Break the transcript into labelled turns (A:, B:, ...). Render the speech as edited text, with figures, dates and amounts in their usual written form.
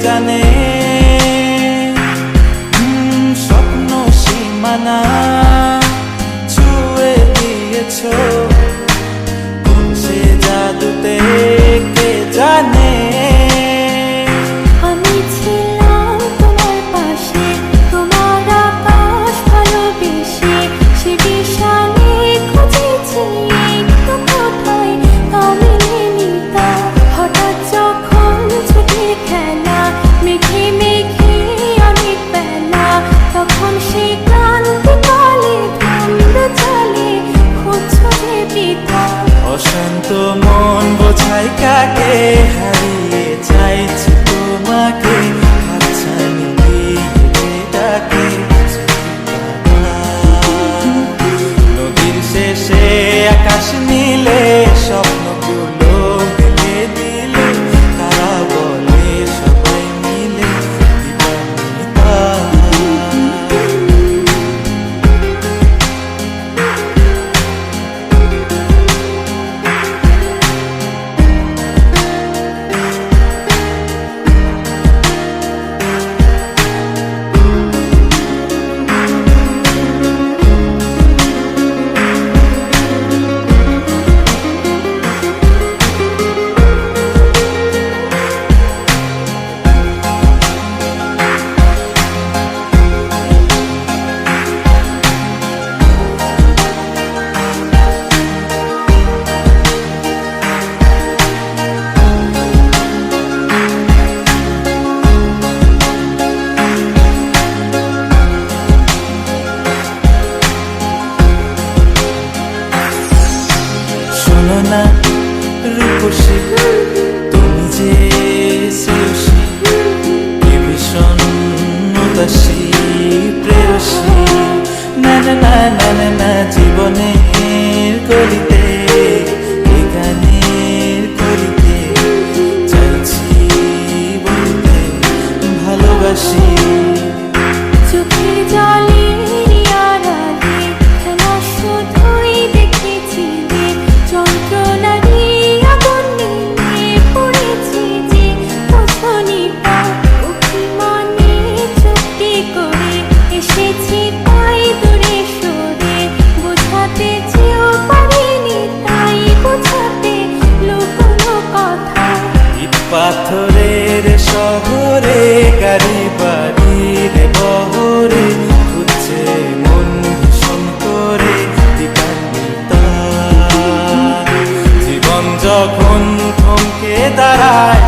A: জানে স্বপ্ন সীমানা ছুঁয়ে দিয়েছ কোন সে জাদুতে কে জানে।
B: আমি ছিলাম তোমার পাশে, তোমার আকাশ ভালোবেসে, সে বিশালে খুঁজেছি একটু কোথায় আমি নিতা। হঠাৎ যখন ছুটির খেলা মেঘে মেঘে অনেক বেলা, তখন সে ক্লান্তি কালে ধন্দ চলে খুঁজছো যে পিতা।
A: অশান্ত মন বোঝাই কাকে হারিয়ে চাইছি তোমাকে, হাতছানি দিয়ে ডাকে নদীর শেষে আকাশ নীলে স্বপ্নগুলো মিলে দিলে তারা বলে সবাই মিলে দিবানিতা। শোনো না রূপসী তুমি যে শ্রেয়সী, কি ভীষণ উদাসী প্রেয়সী। না না না না না না জীবনের গলিতে এই গানের কলিতে চাইছি বলতে ভালোবাসি।
B: চোখের জলের আড়ালে খেলা শুধুই দেখেছি যে, যন্ত্রণারই আগুন নিয়ে পড়েছি যে বোঝনি তা। অভিমানে চুক্তি করে এসেছি তাই দূরে সরে, বোঝাতে চেয়েও পারিনি তাই বোঝাতে লুকোনো কথা।
A: ইট পাথরের শহরে গাড়ি বাড়ির বহরে খুঁজছে মন ভীষণ করে দিবানিতা। জীবন যখন থমকে দাঁড়ায়